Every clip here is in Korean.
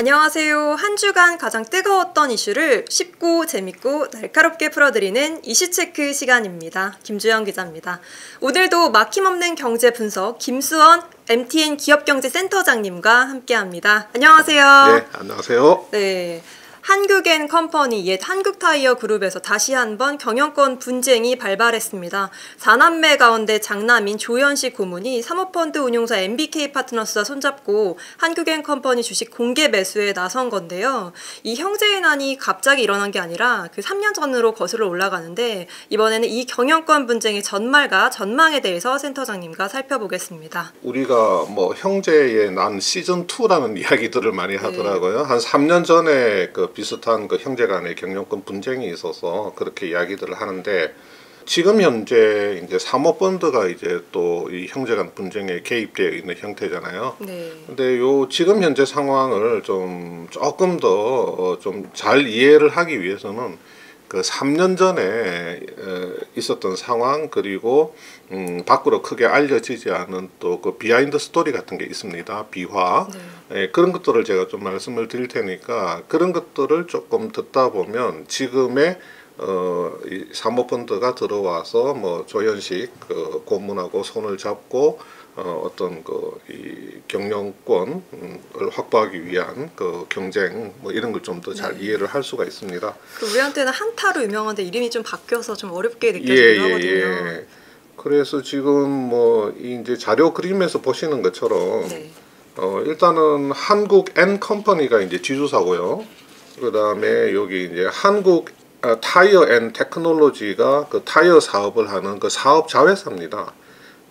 안녕하세요. 한 주간 가장 뜨거웠던 이슈를 쉽고 재밌고 날카롭게 풀어드리는 이슈체크 시간입니다. 김주영 기자입니다. 오늘도 막힘없는 경제 분석 김수원 MTN 기업경제센터장님과 함께합니다. 안녕하세요. 네, 안녕하세요. 네. 한국앤컴퍼니 옛 한국타이어그룹에서 다시 한번 경영권 분쟁이 발발했습니다. 4남매 가운데 장남인 조현식 고문이 사모펀드 운용사 MBK파트너스와 손잡고 한국앤컴퍼니 주식 공개 매수에 나선 건데요. 이 형제의 난이 갑자기 일어난 게 아니라 그 3년 전으로 거슬러 올라가는데 이번에는 이 경영권 분쟁의 전말과 전망에 대해서 센터장님과 살펴보겠습니다. 우리가 뭐 형제의 난 시즌2라는 이야기들을 많이 하더라고요. 네. 한 3년 전에 비슷한 형제 간의 경영권 분쟁이 있어서 그렇게 이야기들을 하는데, 지금 현재 이제 사모펀드가 이제 또 이 형제 간 분쟁에 개입되어 있는 형태잖아요. 네. 근데 요 지금 현재 상황을 조금 더 좀 잘 이해를 하기 위해서는 그 3년 전에 있었던 상황, 그리고 밖으로 크게 알려지지 않은 또 그 비하인드 스토리 같은 게 있습니다. 비화. 네. 그런 것들을 제가 좀 말씀을 드릴 테니까 그런 것들을 조금 듣다 보면 지금의 이 사모펀드가 들어와서 뭐 조현식 고문하고 손을 잡고 어떤 이 경영권을 확보하기 위한 경쟁 뭐 이런 걸 좀 더 잘 이해를 할 수가 있습니다. 우리한테는 한타로 유명한데 이름이 좀 바뀌어서 좀 어렵게 느껴지기도 하거든요. 그래서 지금 뭐 이제 자료 그림에서 보시는 것처럼 일단은 한국앤컴퍼니가 이제 지주사고요. 그 다음에 여기 이제 한국 타이어 앤 테크놀로지가 그 타이어 사업을 하는 그 사업 자회사입니다.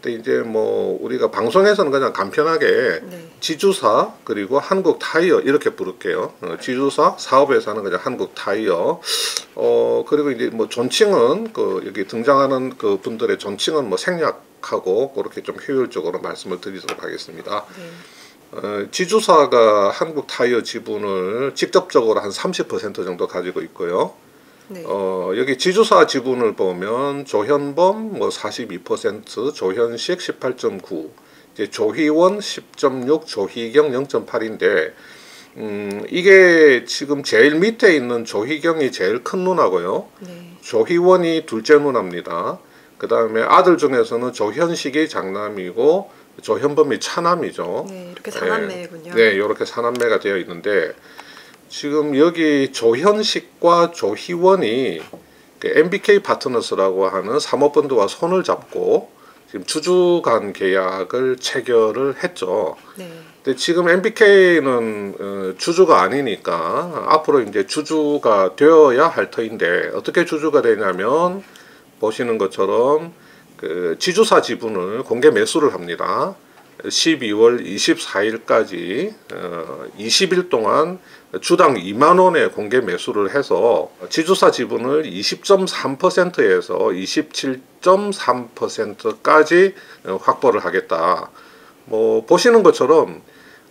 근데 이제 뭐 우리가 방송에서는 그냥 간편하게 지주사 그리고 한국 타이어 이렇게 부를게요. 지주사 사업회사는 그냥 한국 타이어. 그리고 이제 뭐 존칭은 여기 등장하는 분들의 존칭은 뭐 생략하고 그렇게 좀 효율적으로 말씀을 드리도록 하겠습니다. 지주사가 한국 타이어 지분을 직접적으로 한 30% 정도 가지고 있고요. 여기 지주사 지분을 보면 조현범 뭐 42%, 조현식 18.9, 이제 조희원 10.6, 조희경 0.8인데 이게 지금 제일 밑에 있는 조희경이 제일 큰 누나고요. 조희원이 둘째 누나입니다. 그 다음에 아들 중에서는 조현식이 장남이고 조현범이 차남이죠. 이렇게 4남매군요. 네, 이렇게 4남매가 되어 있는데, 지금 여기 조현식과 조희원이 MBK 파트너스라고 하는 사모펀드와 손을 잡고 지금 주주간 계약을 체결을 했죠. 근데 지금 MBK는 주주가 아니니까 앞으로 이제 주주가 되어야 할 터인데, 어떻게 주주가 되냐면 보시는 것처럼 지주사 지분을 공개 매수를 합니다. 12월 24일까지 20일 동안 주당 2만원에 공개 매수를 해서 지주사 지분을 20.3%에서 27.3%까지 확보를 하겠다. 뭐 보시는 것처럼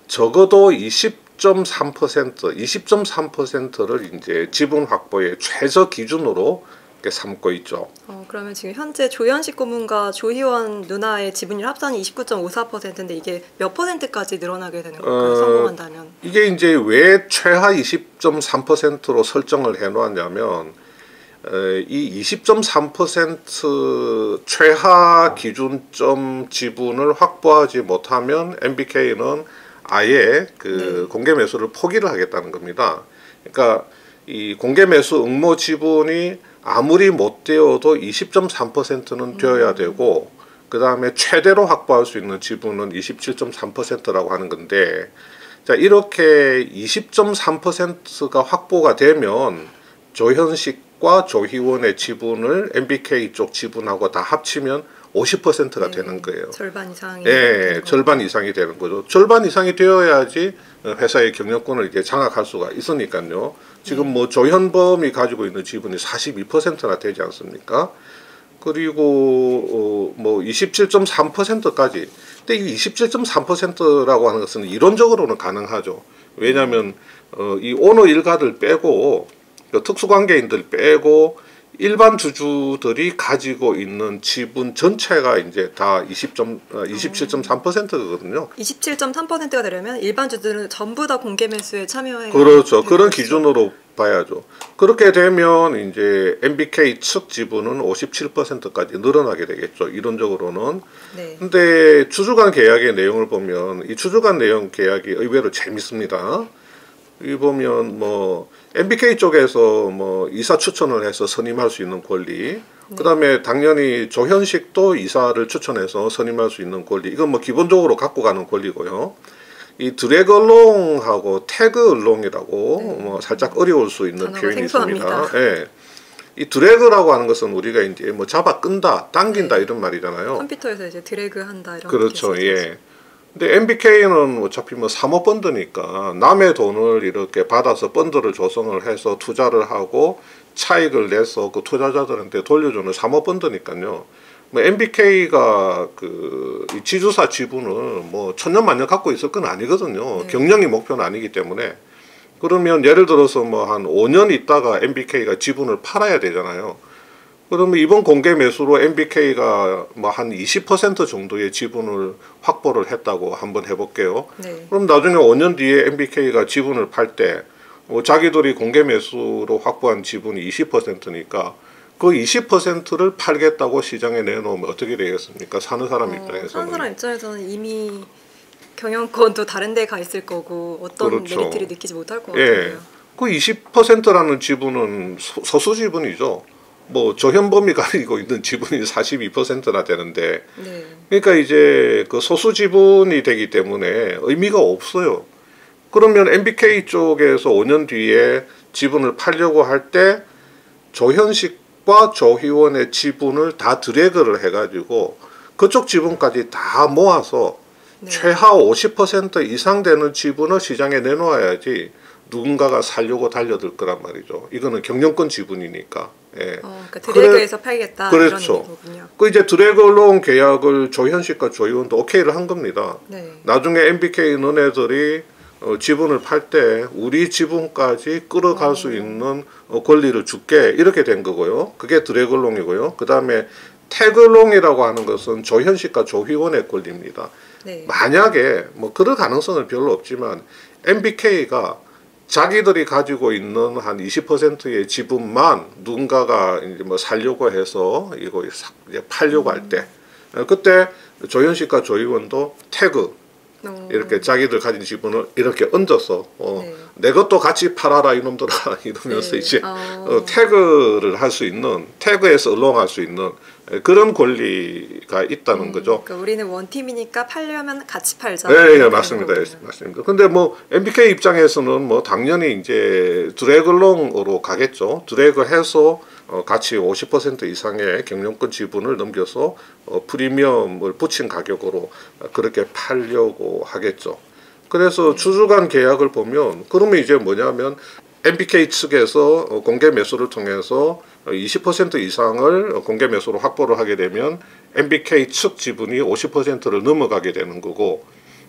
적어도 20.3%를 이제 지분 확보의 최저 기준으로 삼고 있죠. 그러면 지금 현재 조현식 고문과 조희원 누나의 지분율 합산이 29.54%인데 이게 몇 %까지 늘어나게 되는 걸까요? 성공한다면? 이게 이제 왜 최하 20.3%로 설정을 해 놓았냐면 이 20.3% 최하 기준점 지분을 확보하지 못하면 MBK는 아예 공개 매수를 포기를 하겠다는 겁니다. 그러니까 이 공개 매수 응모 지분이 아무리 못 되어도 20.3%는 되어야 되고, 그 다음에 최대로 확보할 수 있는 지분은 27.3%라고 하는 건데, 자, 이렇게 20.3%가 확보가 되면 조현식과 조희원의 지분을 MBK 쪽 지분하고 다 합치면 50%가 되는 거예요. 절반 이상이. 절반 이상이 되는 거죠. 절반 이상이 되어야지 회사의 경영권을 이제 장악할 수가 있으니까요. 지금 뭐 조현범이 가지고 있는 지분이 42%나 되지 않습니까? 그리고 뭐 27.3%까지. 근데 이 27.3%라고 하는 것은 이론적으로는 가능하죠. 왜냐하면 이 오너 일가들 빼고 특수관계인들 빼고 일반 주주들이 가지고 있는 지분 전체가 이제 다 27.3%거든요. 27.3%가 되려면 일반 주주들은 전부 다 공개 매수에 참여해야 그렇죠. 되는 그런 것이죠. 기준으로 봐야죠. 그렇게 되면 이제 MBK 측 지분은 57%까지 늘어나게 되겠죠. 이론적으로는. 네. 근데 주주간 계약의 내용을 보면 이 주주간 내용 계약이 의외로 재밌습니다. 이 보면 뭐 MBK 쪽에서 뭐 이사 추천을 해서 선임할 수 있는 권리, 그다음에 당연히 조현식도 이사를 추천해서 선임할 수 있는 권리, 이건 뭐 기본적으로 갖고 가는 권리고요. 이 드래그 얼롱하고 태그 얼롱이라고 뭐 살짝 어려울 수 있는 단어가 표현이 생소합니다. 있습니다. 예. 이 드래그라고 하는 것은 우리가 이제 뭐 잡아 끈다, 당긴다 이런 말이잖아요. 컴퓨터에서 이제 드래그 한다 이런 그렇죠. 게 있었죠. 예. 근데 MBK는 어차피 뭐 사모펀드니까 남의 돈을 이렇게 받아서 펀드를 조성을 해서 투자를 하고 차익을 내서 그 투자자들한테 돌려주는 사모펀드니까요. 뭐 MBK가 이 지주사 지분을 뭐 천년만년 갖고 있을 건 아니거든요. 경영이 목표는 아니기 때문에. 그러면 예를 들어서 뭐 한 5년 있다가 MBK가 지분을 팔아야 되잖아요. 그러면 이번 공개 매수로 MBK가 뭐 한 20% 정도의 지분을 확보를 했다고 한번 해볼게요. 네. 그럼 나중에 5년 뒤에 MBK가 지분을 팔 때 자기들이 공개 매수로 확보한 지분이 20%니까 그 20%를 팔겠다고 시장에 내놓으면 어떻게 되겠습니까? 사는 사람 입장에서는. 사는 사람 입장에서는 이미 경영권도 다른 데 가 있을 거고 어떤 그렇죠. 메리트를 느끼지 못할 것 예. 같아요. 그 20%라는 지분은 소수 지분이죠. 뭐 조현범이 가지고 있는 지분이 42%나 되는데, 네. 그러니까 이제 그 소수 지분이 되기 때문에 의미가 없어요. 그러면 MBK 쪽에서 5년 뒤에 지분을 팔려고 할 때 조현식과 조희원의 지분을 다 드래그를 해가지고 그쪽 지분까지 다 모아서 최하 50% 이상 되는 지분을 시장에 내놓아야지 누군가가 살려고 달려들 거란 말이죠. 이거는 경영권 지분이니까. 예. 그러니까 드래그해서 팔겠다 그렇죠. 이런 의미군요. 그 이제 드래그 얼롱 계약을 조현식과 조희원도 오케이를 한 겁니다. 네. 나중에 MBK 너네들이 지분을 팔 때 우리 지분까지 끌어갈 수 있는 권리를 줄게 이렇게 된 거고요. 그게 드래그 얼롱이고요. 그 다음에 태그 얼롱이라고 하는 것은 조현식과 조희원의 권리입니다. 네. 만약에 뭐 그럴 가능성은 별로 없지만 MBK가 자기들이 가지고 있는 한 20%의 지분만 누군가가 이제 뭐 살려고 해서 이거 이제 팔려고 할 때 그때 조현식과 조희원도 태그 이렇게 자기들 가진 지분을 이렇게 얹어서 내 것도 같이 팔아라 이놈들아 이러면서 이제 태그를 할 수 있는, 태그에서 얼롱할 수 있는 그런 권리가 있다는 거죠. 그러니까 우리는 원팀이니까 팔려면 같이 팔자. 네, 예, 맞습니다. 맞습니다. 근데 뭐 MBK 입장에서는 뭐 당연히 이제 드래그롱으로 가겠죠. 드래그해서 같이 50% 이상의 경영권 지분을 넘겨서 프리미엄을 붙인 가격으로 그렇게 팔려고 하겠죠. 그래서 주주간 계약을 보면 그러면 이제 뭐냐면 MBK 측에서 공개 매수를 통해서 20% 이상을 공개 매수로 확보를 하게 되면 MBK 측 지분이 50%를 넘어가게 되는 거고,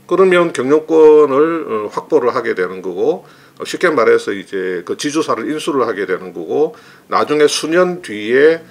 그러면 경영권을 확보를 하게 되는 거고, 쉽게 말해서 이제 그 지주사를 인수를 하게 되는 거고, 나중에 수년 뒤에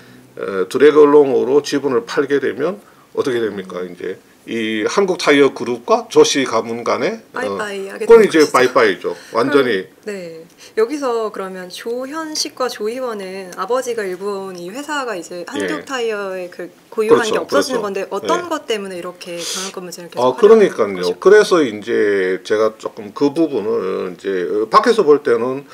드래그 얼롱으로 지분을 팔게 되면 어떻게 됩니까? 이제 이 한국타이어 그룹과 조씨 가문 간에 빠이빠이 하게 그건 되는 이제 것이죠. 빠이빠이죠. 완전히. 네. 여기서 그러면 조현식과 조희원은 아버지가 일본 이 회사가 이제 한국타이어의 그 고유한 그렇죠, 게 없어지는 그렇죠. 건데 어떤 네. 것 때문에 이렇게 경영권 문제를 계속 그러니까요. 그래서 이제 제가 조금 그 부분을 이제 밖에서 볼 때는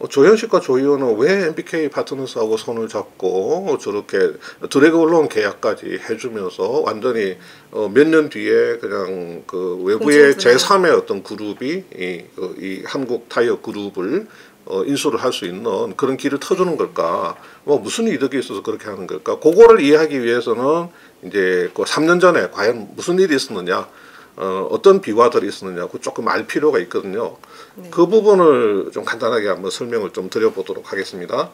조현식과 조희원은 왜 MBK 파트너스하고 손을 잡고 저렇게 드래그 얼롱 계약까지 해주면서 완전히 몇 년 뒤에 그냥 그 외부의 제3의 어떤 그룹이 이 한국 타이어 그룹을 인수를 할 수 있는 그런 길을 터주는 걸까? 뭐 무슨 이득이 있어서 그렇게 하는 걸까? 그거를 이해하기 위해서는 이제 그 3년 전에 과연 무슨 일이 있었느냐? 어떤 비화들이 있었느냐? 그 조금 알 필요가 있거든요. 그 부분을 좀 간단하게 한번 설명을 좀 드려보도록 하겠습니다.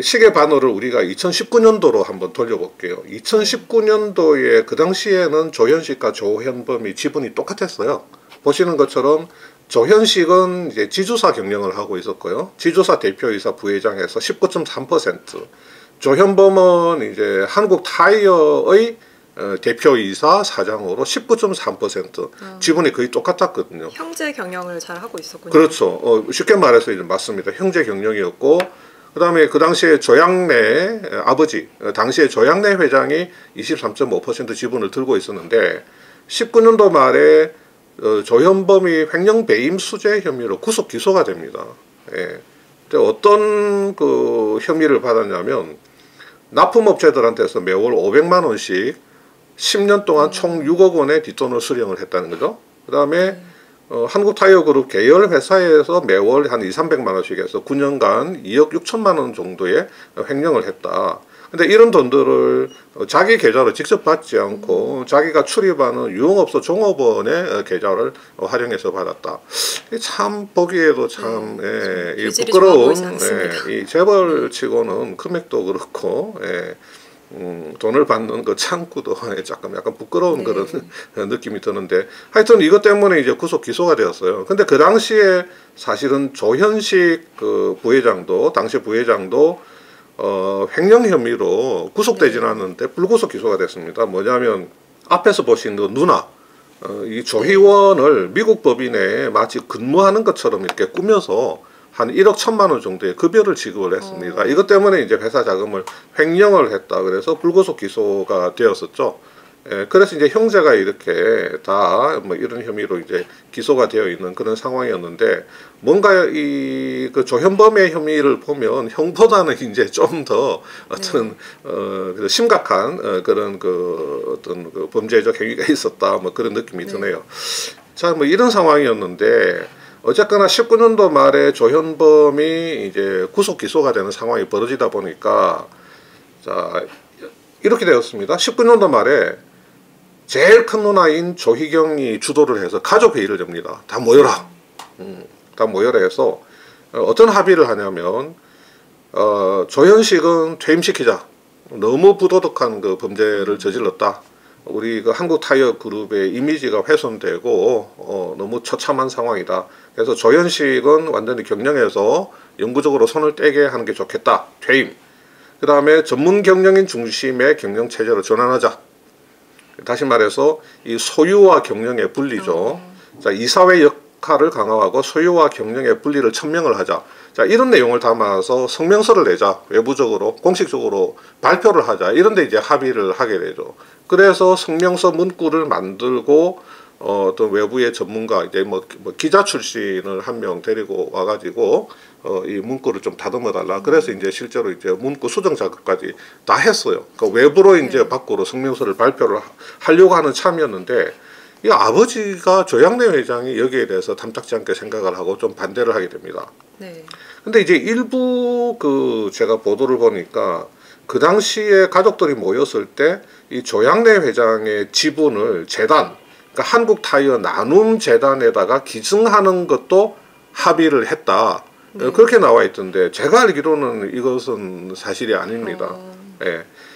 시계 반월을 우리가 2019년도로 한번 돌려볼게요. 2019년도에 그 당시에는 조현식과 조현범이 지분이 똑같았어요. 보시는 것처럼 조현식은 이제 지주사 경영을 하고 있었고요. 지주사 대표이사 부회장에서 19.3%, 조현범은 이제 한국 타이어의 대표이사 사장으로 19.3% 지분이 거의 똑같았거든요. 형제 경영을 잘 하고 있었군요. 그렇죠. 쉽게 말해서 이제 맞습니다. 형제 경영이었고, 그다음에 그 당시에 조양래 아버지, 당시에 조양래 회장이 23.5% 지분을 들고 있었는데 19년도 말에 조현범이 횡령 배임 수재 혐의로 구속 기소가 됩니다. 예. 어떤 그 혐의를 받았냐면 납품업체들한테서 매월 500만 원씩 10년 동안 총 6억 원의 뒷돈을 수령을 했다는 거죠. 그 다음에 한국타이어그룹 계열 회사에서 매월 한 200~300만 원씩 해서 9년간 2억 6천만 원 정도의 횡령을 했다. 근데 이런 돈들을 자기 계좌로 직접 받지 않고 자기가 출입하는 유흥업소 종업원의 계좌를 활용해서 받았다. 참 보기에도 참 이 부끄러운 이 재벌치고는 금액도 그렇고 돈을 받는 그 창구도 약간 부끄러운 그런 느낌이 드는데, 하여튼 이것 때문에 이제 구속 기소가 되었어요. 근데 그 당시에 사실은 조현식 그 부회장도, 당시 부회장도 횡령 혐의로 구속되지는 않았는데 불구속 기소가 됐습니다. 뭐냐면 앞에서 보신 그 누나, 이 조희원을 미국 법인에 마치 근무하는 것처럼 이렇게 꾸며서 한 1억 1천만 원 정도의 급여를 지급을 했습니다. 이것 때문에 이제 회사 자금을 횡령을 했다. 그래서 불구속 기소가 되었었죠. 그래서 이제 형제가 이렇게 다 뭐 이런 혐의로 이제 기소가 되어 있는 그런 상황이었는데, 뭔가 이 그 조현범의 혐의를 보면 형보다는 이제 좀 더 어떤 심각한 그런 그 어떤 그 범죄적 행위가 있었다, 뭐 그런 느낌이 드네요. 자, 뭐 이런 상황이었는데 어쨌거나 19년도 말에 조현범이 이제 구속 기소가 되는 상황이 벌어지다 보니까 자 이렇게 되었습니다. 19년도 말에 제일 큰 누나인 조희경이 주도를 해서 가족 회의를 엽니다. 다 모여라. 다 모여라 해서 어떤 합의를 하냐면 조현식은 퇴임시키자. 너무 부도덕한 그 범죄를 저질렀다. 우리 그 한국타이어그룹의 이미지가 훼손되고 너무 처참한 상황이다. 그래서 조현식은 완전히 경영에서 영구적으로 손을 떼게 하는 게 좋겠다. 퇴임. 그 다음에 전문 경영인 중심의 경영 체제로 전환하자. 다시 말해서 이 소유와 경영의 분리죠. 자, 이사회 역할을 강화하고 소유와 경영의 분리를 천명을 하자. 자, 이런 내용을 담아서 성명서를 내자. 외부적으로 공식적으로 발표를 하자. 이런 데 이제 합의를 하게 되죠. 그래서 성명서 문구를 만들고 어떤 외부의 전문가 이제 뭐 기자 출신을 한 명 데리고 와가지고 이 문구를 좀 다듬어 달라. 그래서 이제 실제로 이제 문구 수정 작업까지 다 했어요. 그러니까 외부로 이제 밖으로 성명서를 발표를 하려고 하는 참이었는데, 이 아버지가 조양래 회장이 여기에 대해서 탐탁지 않게 생각을 하고 좀 반대를 하게 됩니다. 근데 이제 일부 그 제가 보도를 보니까 그 당시에 가족들이 모였을 때 이 조양래 회장의 지분을 재단, 그러니까 한국타이어 나눔재단에다가 기증하는 것도 합의를 했다. 그렇게 나와 있던데 제가 알기로는 이것은 사실이 아닙니다.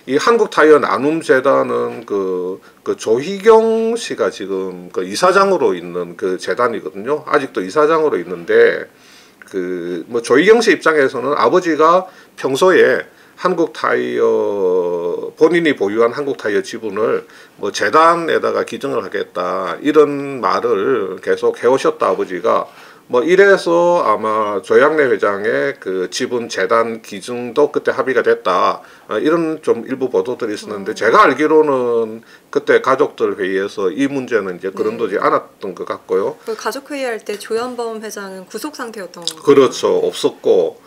이 한국타이어 나눔재단은 그 조희경 씨가 지금 그 이사장으로 있는 그 재단이거든요. 아직도 이사장으로 있는데 그 뭐 조희경 씨 입장에서는 아버지가 평소에 한국타이어 본인이 보유한 한국타이어 지분을 뭐 재단에다가 기증을 하겠다 이런 말을 계속 해오셨다 아버지가. 뭐 이래서 아마 조양래 회장의 그 지분 재단 기증도 그때 합의가 됐다, 이런 좀 일부 보도들이 있었는데 제가 알기로는 그때 가족들 회의에서 이 문제는 이제 거론되지 않았던 것 같고요. 그 가족 회의할 때 조현범 회장은 구속 상태였던 거죠. 그렇죠. 없었고.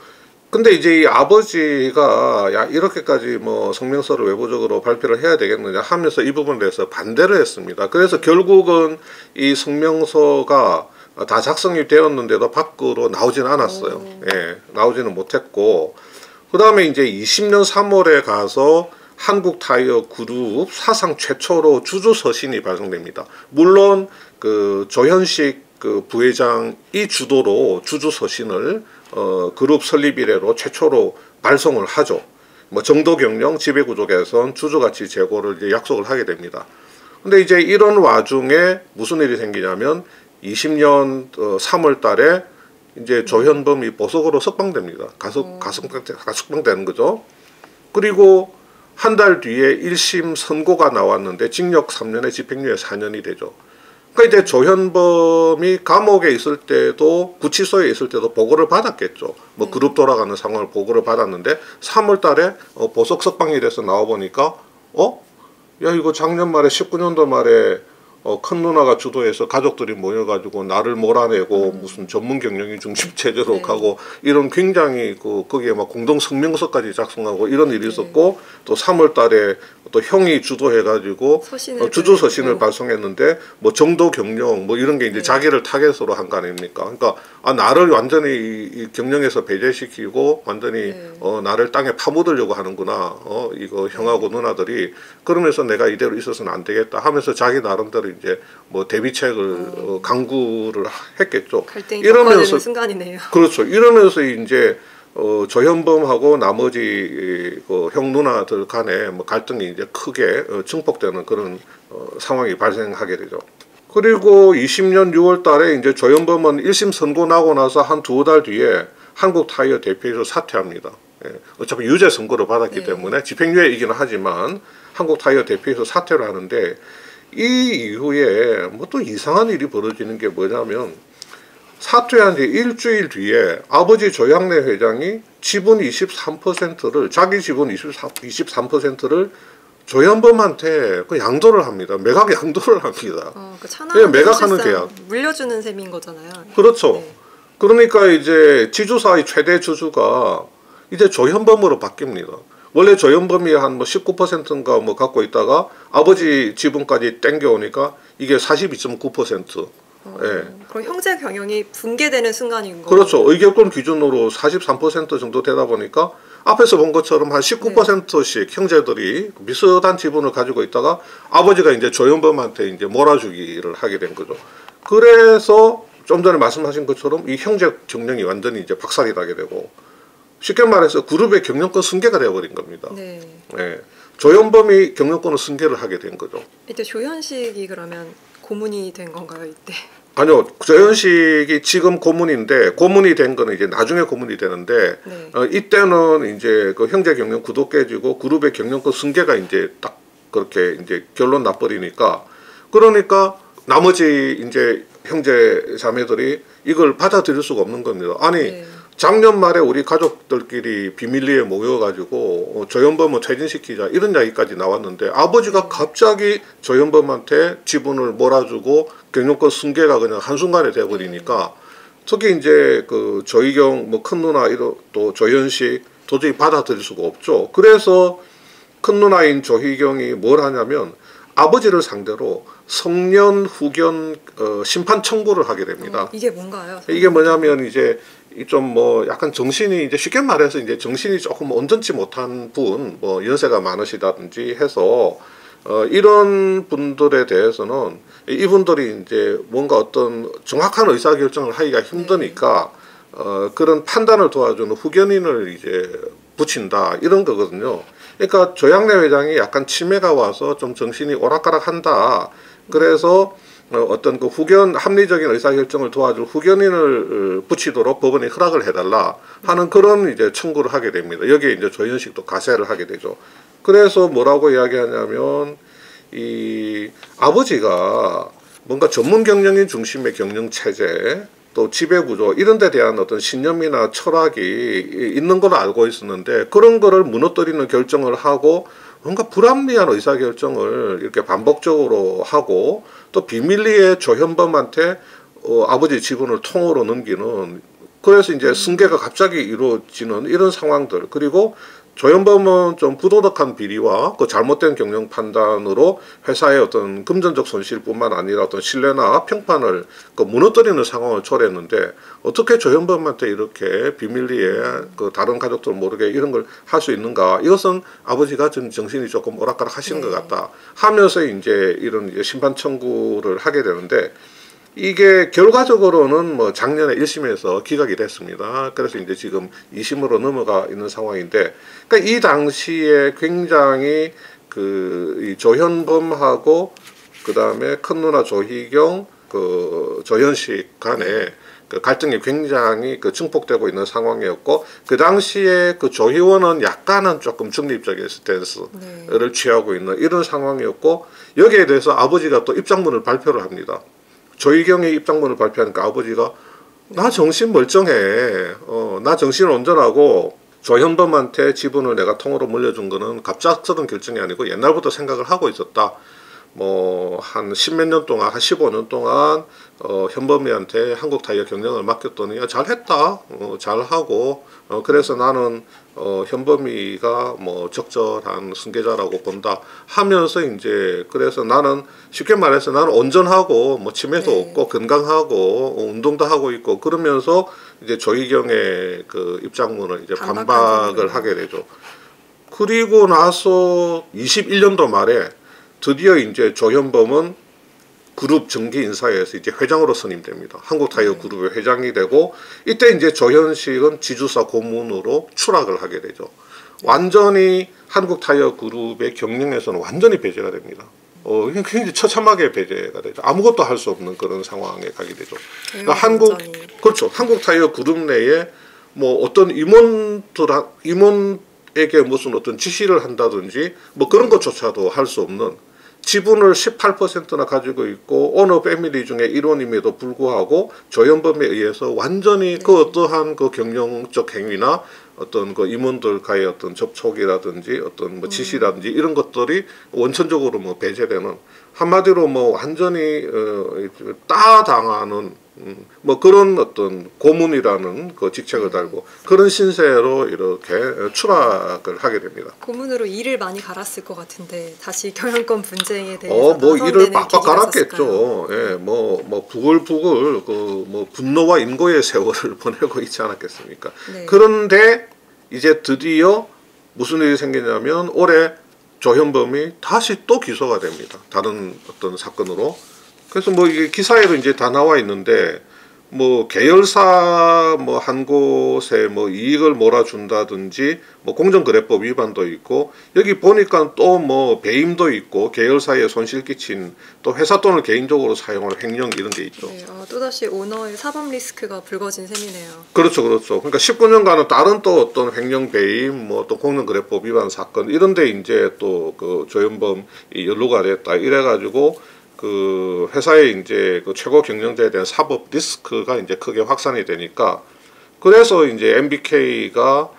근데 이제 이 아버지가 야 이렇게까지 뭐 성명서를 외부적으로 발표를 해야 되겠느냐 하면서 이 부분에 대해서 반대를 했습니다. 그래서 결국은 이 성명서가 다 작성이 되었는데도 밖으로 나오지는 않았어요. 나오지는 못했고, 그 다음에 이제 20년 3월에 가서 한국타이어 그룹 사상 최초로 주주 서신이 발송됩니다. 물론 그 조현식 그 부회장이 주도로 주주 서신을 그룹 설립 이래로 최초로 발송을 하죠. 뭐 정도 경영, 지배구조 개선, 주주가치 제고를 이제 약속을 하게 됩니다. 근데 이제 이런 와중에 무슨 일이 생기냐면 20년 3월 달에 이제 조현범이 보석으로 석방됩니다. 가석방되는 거죠. 그리고 한 달 뒤에 1심 선고가 나왔는데 징역 3년에 집행유예 4년이 되죠. 그러니까 이제 조현범이 감옥에 있을 때도 구치소에 있을 때도 보고를 받았겠죠. 뭐 그룹 돌아가는 상황을 보고를 받았는데 3월 달에 보석 석방이 돼서 나와 보니까 야 이거 작년 말에 19년도 말에 큰 누나가 주도해서 가족들이 모여가지고 나를 몰아내고 무슨 전문 경영인 중심 체제로 가고 이런 굉장히 거기에 막 공동 성명서까지 작성하고 이런 일이 있었고 또 3월 달에 또 형이 주도해가지고 주주 서신을 발송했는데 뭐 정도 경영 뭐 이런 게 이제 자기를 타겟으로 한 거 아닙니까? 그러니까 나를 완전히 이 경영에서 배제시키고 완전히 나를 땅에 파묻으려고 하는구나. 이거 형하고 누나들이 그러면서 내가 이대로 있어서는 안 되겠다 하면서 자기 나름대로 이제 뭐 대비책을 강구를 했겠죠. 갈등이 격화되는 순간이네요. 그렇죠. 이러면서 이제 조현범하고 나머지 형 누나들 간에 뭐 갈등이 이제 크게 증폭되는 그런 상황이 발생하게 되죠. 그리고 20년 6월 달에 이제 조현범은 1심 선고 나고 나서 한 2달 뒤에 한국타이어 대표에서 사퇴합니다. 어차피 유죄 선고를 받았기 때문에 집행유예이기는 하지만 한국타이어 대표에서 사퇴를 하는데 이 이후에 뭐 또 이상한 일이 벌어지는 게 뭐냐면 사퇴한 지 일주일 뒤에 아버지 조양래 회장이 지분 23%를 자기 지분 23%를 조현범한테 양도를 합니다. 매각 양도를 합니다. 그 매각하는 계약. 물려주는 셈인 거잖아요. 그렇죠. 그러니까 이제 지주사의 최대 주주가 이제 조현범으로 바뀝니다. 원래 조현범이 한 뭐 19%인가 뭐 갖고 있다가 아버지 지분까지 땡겨오니까 이게 42.9%. 그럼 형제 경영이 붕괴되는 순간인 거죠. 그렇죠. 의결권 기준으로 43% 정도 되다 보니까 앞에서 본 것처럼 한 19%씩 형제들이 비슷한 지분을 가지고 있다가 아버지가 이제 조현범한테 이제 몰아주기를 하게 된 거죠. 그래서 좀 전에 말씀하신 것처럼 이 형제 경영이 완전히 이제 박살이 나게 되고 쉽게 말해서 그룹의 경영권 승계가 되어버린 겁니다. 조현범이 경영권을 승계를 하게 된 거죠. 이때 조현식이 그러면 고문이 된 건가요, 이때? 아니요, 조현식이 지금 고문인데 고문이 된 거는 이제 나중에 고문이 되는데 이때는 이제 그 형제 경영 구도 깨지고 그룹의 경영권 승계가 이제 딱 그렇게 이제 결론 나버리니까 그러니까 나머지 이제 형제 자매들이 이걸 받아들일 수가 없는 겁니다. 아니. 작년 말에 우리 가족들끼리 비밀리에 모여가지고 조현범을 퇴진시키자 이런 이야기까지 나왔는데 아버지가 갑자기 조현범한테 지분을 몰아주고 경영권 승계가 그냥 한순간에 돼버리니까 특히 이제 그 조희경 뭐 큰 누나 또 조현식 도저히 받아들일 수가 없죠. 그래서 큰 누나인 조희경이 뭘 하냐면 아버지를 상대로 성년 후견 심판 청구를 하게 됩니다. 이게 뭔가요? 이게 뭐냐면 이제 좀 뭐 약간 정신이 이제 쉽게 말해서 이제 정신이 조금 온전치 못한 분, 뭐 연세가 많으시다든지 해서 이런 분들에 대해서는 이분들이 이제 뭔가 어떤 정확한 의사결정을 하기가 힘드니까 그런 판단을 도와주는 후견인을 이제 붙인다 이런 거거든요. 그러니까 조양래 회장이 약간 치매가 와서 좀 정신이 오락가락한다. 그래서 어떤 그 합리적인 의사결정을 도와줄 후견인을 붙이도록 법원이 허락을 해달라 하는 그런 이제 청구를 하게 됩니다. 여기에 이제 조현식도 가세를 하게 되죠. 그래서 뭐라고 이야기하냐면 이 아버지가 뭔가 전문 경영인 중심의 경영 체제 또 지배구조 이런 데 대한 어떤 신념이나 철학이 있는 걸로 알고 있었는데 그런 거를 무너뜨리는 결정을 하고 뭔가 불합리한 의사결정을 이렇게 반복적으로 하고 또 비밀리에 조현범한테 아버지 지분을 통으로 넘기는 그래서 이제 승계가 갑자기 이루어지는 이런 상황들 그리고 조현범은 좀 부도덕한 비리와 그 잘못된 경영 판단으로 회사의 어떤 금전적 손실뿐만 아니라 어떤 신뢰나 평판을 그 무너뜨리는 상황을 초래했는데 어떻게 조현범한테 이렇게 비밀리에 그 다른 가족들 모르게 이런 걸 할 수 있는가? 이것은 아버지가 좀 정신이 조금 오락가락 하시는 것 같다 하면서 이제 이런 이제 심판 청구를 하게 되는데. 이게 결과적으로는 뭐 작년에 1심에서 기각이 됐습니다. 그래서 이제 지금 2심으로 넘어가 있는 상황인데, 그러니까 이 당시에 굉장히 이 조현범하고 그 다음에 큰 누나 조희경, 그 조현식 간에 그 갈등이 굉장히 그 증폭되고 있는 상황이었고 그 당시에 그 조 의원은 약간은 조금 중립적인 스탠스를 취하고 있는 이런 상황이었고 여기에 대해서 아버지가 또 입장문을 발표를 합니다. 조희경의 입장문을 발표하니까 아버지가 나 정신 멀쩡해. 나 정신 온전하고 조현범한테 지분을 내가 통으로 물려준 거는 갑작스러운 결정이 아니고 옛날부터 생각을 하고 있었다. 뭐 한 10몇 년 동안 한 15년 동안 현범이한테 한국타이어 경영을 맡겼더니 잘했다. 잘하고 그래서 나는 현범이가 뭐 적절한 승계자라고 본다 하면서 이제 그래서 나는 쉽게 말해서 나는 온전하고 뭐 치매도 없고 건강하고 운동도 하고 있고 그러면서 이제 조희경의 그 입장문을 이제 반박을 하게 되죠. 그리고 나서 21년도 말에 드디어 이제 조현범은 그룹 정기 인사에서 이제 회장으로 선임됩니다. 한국타이어 그룹의 회장이 되고 이때 이제 조현식은 지주사 고문으로 추락을 하게 되죠. 완전히 한국타이어 그룹의 경영에서는 완전히 배제가 됩니다. 굉장히 처참하게 배제가 되죠. 아무것도 할 수 없는 그런 상황에 가게 되죠. 그러니까 한국타이어 그룹 내에 뭐 어떤 임원에게 무슨 어떤 지시를 한다든지 뭐 그런 것조차도 할 수 없는 지분을 18%나 가지고 있고 어느 패밀리 중에 일원임에도 불구하고 조현범에 의해서 완전히 그 어떠한 그 경영적 행위나 어떤 그 임원들과의 어떤 접촉이라든지 어떤 뭐 지시라든지 이런 것들이 원천적으로 뭐 배제되는 한마디로 뭐 완전히 따당하는 뭐 그런 어떤 고문이라는 그 직책을 달고 그런 신세로 이렇게 추락을 하게 됩니다. 고문으로 일을 많이 갈았을 것 같은데 다시 경영권 분쟁에 대해서 뭐 일을 빡빡 갈았겠죠. 예, 뭐 부글부글 그 뭐 분노와 인고의 세월을 보내고 있지 않았겠습니까? 네. 그런데 이제 드디어 무슨 일이 생기냐면 올해 조현범이 다시 또 기소가 됩니다. 다른 어떤 사건으로. 그래서 뭐 이게 기사에도 이제 다 나와 있는데 뭐 계열사 뭐 한 곳에 뭐 이익을 몰아준다든지 뭐 공정거래법 위반도 있고 여기 보니까 또 뭐 배임도 있고 계열사에 손실 끼친 또 회사 돈을 개인적으로 사용할 횡령 이런 게 있죠. 네, 또다시 오너의 사법 리스크가 불거진 셈이네요. 그렇죠. 그러니까 19년간은 다른 또 어떤 횡령 배임 뭐 또 공정거래법 위반 사건 이런데 이제 또 그 조현범이 연루가 됐다 이래가지고. 그 회사의 이제 그 최고 경영자에 대한 사법 리스크가 이제 크게 확산이 되니까 그래서 이제 MBK가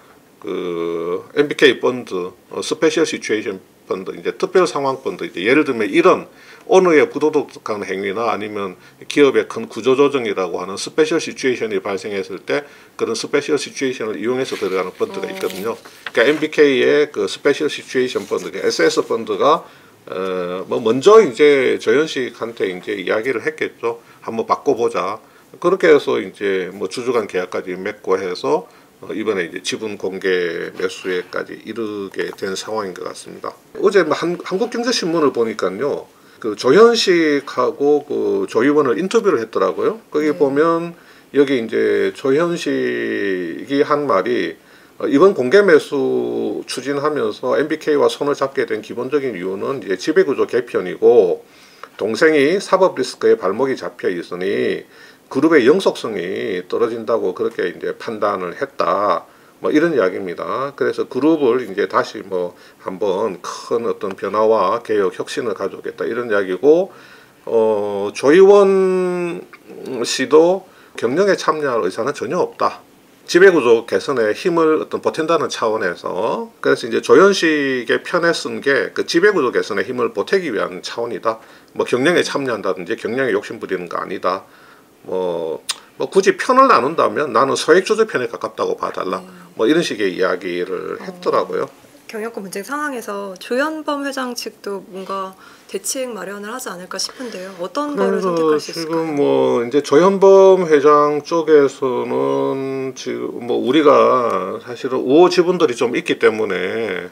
그 MBK 펀드 스페셜 시츄에이션 펀드 이제 특별 상황 펀드 이제 예를 들면 이런 어느의 부도덕한 행위나 아니면 기업의 큰 구조조정이라고 하는 스페셜 시츄에이션이 발생했을 때 그런 스페셜 시츄에이션을 이용해서 들어가는 펀드가 있거든요. 그러니까 MBK의 그 스페셜 시츄에이션 펀드, SS 펀드가 뭐 먼저 이제 조현식한테 이제 이야기를 했겠죠. 한번 바꿔보자. 그렇게 해서 이제 뭐 주주간 계약까지 맺고 해서 이번에 이제 지분 공개 매수에까지 이르게 된 상황인 것 같습니다. 어제 한국경제신문을 보니까요, 그 조현식하고 그 조 의원을 인터뷰를 했더라고요. 거기 보면 여기 이제 조현식이 한 말이 이번 공개 매수 추진하면서 MBK와 손을 잡게 된 기본적인 이유는 이제 지배구조 개편이고 동생이 사법 리스크에 발목이 잡혀 있으니 그룹의 영속성이 떨어진다고 그렇게 이제 판단을 했다. 뭐 이런 이야기입니다. 그래서 그룹을 이제 다시 뭐 한번 큰 어떤 변화와 개혁 혁신을 가져오겠다 이런 이야기고 조 의원 씨도 경영에 참여할 의사는 전혀 없다. 지배구조 개선에 힘을 어떤 보탠다는 차원에서 그래서 이제 조현식의 편에 쓴 게 그 지배구조 개선에 힘을 보태기 위한 차원이다. 뭐 경영에 참여한다든지 경영에 욕심 부리는 거 아니다. 뭐 굳이 편을 나눈다면 나는 소액주주 편에 가깝다고 봐달라. 뭐 이런 식의 이야기를 했더라고요. 경영권 분쟁 상황에서 조현범 회장 측도 뭔가 대책 마련을 하지 않을까 싶은데요. 어떤 거를 선택할 수 있을까요? 지금 뭐 이제 조현범 회장 쪽에서는 지금 뭐 우리가 사실은 우호 지분들이 좀 있기 때문에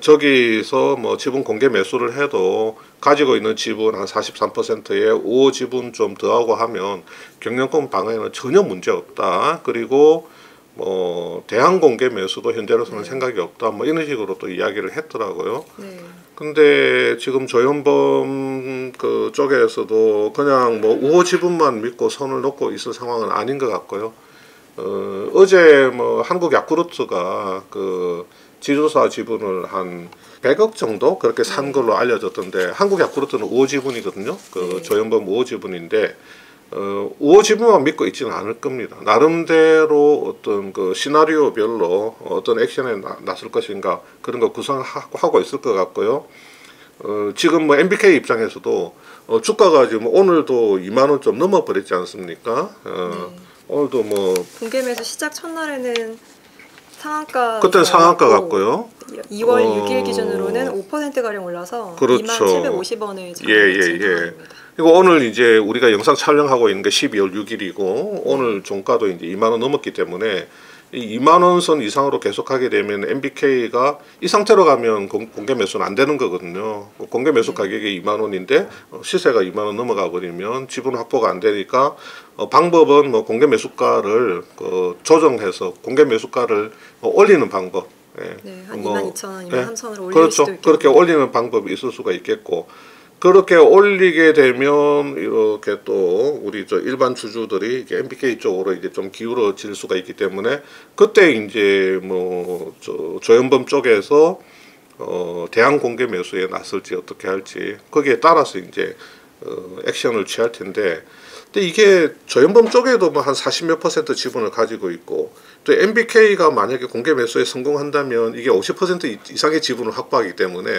저기서 뭐 지분 공개 매수를 해도 가지고 있는 지분 한 43%의 우호 지분 좀 더하고 하면 경영권 방해는 전혀 문제 없다. 그리고 뭐 대항 공개 매수도 현재로서는 네. 생각이 없다. 뭐 이런 식으로 또 이야기를 했더라고요. 네. 근데 지금 조현범 그 쪽에서도 그냥 뭐 우호 지분만 믿고 손을 놓고 있을 상황은 아닌 것 같고요. 어제 뭐 한국 야쿠르트가 그 지주사 지분을 한 100억 정도 그렇게 산 걸로 알려졌던데, 한국 야쿠르트는 우호 지분이거든요. 그 조현범 우호 지분인데 우호 지분만 믿고 있지는 않을 겁니다. 나름대로 어떤 그 시나리오별로 어떤 액션에 나설 것인가 그런 거 구상하고 있을 것 같고요. 지금 뭐 MBK 입장에서도 주가가 지금 오늘도 2만 원 좀 넘어버렸지 않습니까? 오늘도 뭐 공개 매수 시작 첫날에는 상한가 그때는 상한가 같고요. 2월 6일 기준으로는 5%가량 올라서 그렇죠. 2750원에 예. 그리고 오늘 이제 우리가 영상 촬영하고 있는 게 12월 6일이고 오늘 종가도 이제 2만 원 넘었기 때문에 이 2만 원 선 이상으로 계속하게 되면 MBK가 이 상태로 가면 공개 매수는 안 되는 거거든요. 공개 매수 가격이 2만 원인데 시세가 2만 원 넘어가 버리면 지분 확보가 안 되니까 방법은 뭐 공개 매수가를 조정해서 공개 매수가를 올리는 방법. 예. 네, 한 뭐, 22,000원, 23,000원을 올릴 그렇죠. 수도 있겠고. 그렇게 올리는 방법이 있을 수가 있겠고, 그렇게 올리게 되면 이렇게 또 우리 저 일반 주주들이 이렇게 MBK 쪽으로 이제 좀 기울어질 수가 있기 때문에 그때 이제 뭐 조현범 쪽에서 대항 공개 매수에 나설지 어떻게 할지 거기에 따라서 이제 액션을 취할 텐데, 근데 이게 조현범 쪽에도 뭐 한 40몇 % 지분을 가지고 있고, 또 MBK가 만약에 공개 매수에 성공한다면 이게 50% 이상의 지분을 확보하기 때문에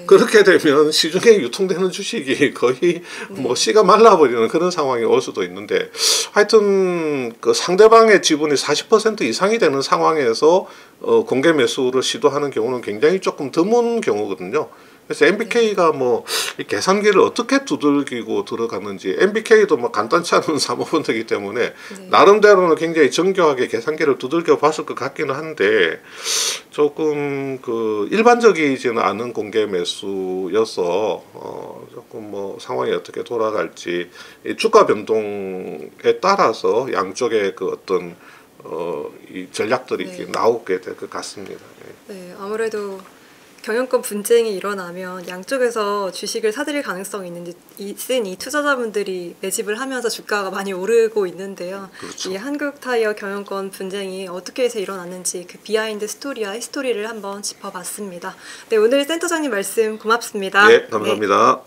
그렇게 되면 시중에 유통되는 주식이 거의 뭐 씨가 말라버리는 그런 상황이 올 수도 있는데, 하여튼 그 상대방의 지분이 40% 이상이 되는 상황에서 공개 매수를 시도하는 경우는 굉장히 조금 드문 경우거든요. 그래서 MBK가 뭐 이 계산기를 어떻게 두들기고 들어갔는지, MBK도 뭐 간단치 않은 사모펀드이기 때문에 나름대로는 굉장히 정교하게 계산기를 두들겨 봤을 것 같기는 한데, 조금 그 일반적이지는 않은 공개 매수여서 조금 뭐 상황이 어떻게 돌아갈지, 이 주가 변동에 따라서 양쪽의 그 어떤 이 전략들이 이렇게 나오게 될 것 같습니다. 네, 아무래도 경영권 분쟁이 일어나면 양쪽에서 주식을 사들일 가능성이 있으니 투자자분들이 매집을 하면서 주가가 많이 오르고 있는데요. 그렇죠. 이 한국타이어 경영권 분쟁이 어떻게 해서 일어났는지 그 비하인드 스토리와 히스토리를 한번 짚어봤습니다. 네, 오늘 센터장님 말씀 고맙습니다. 네, 감사합니다.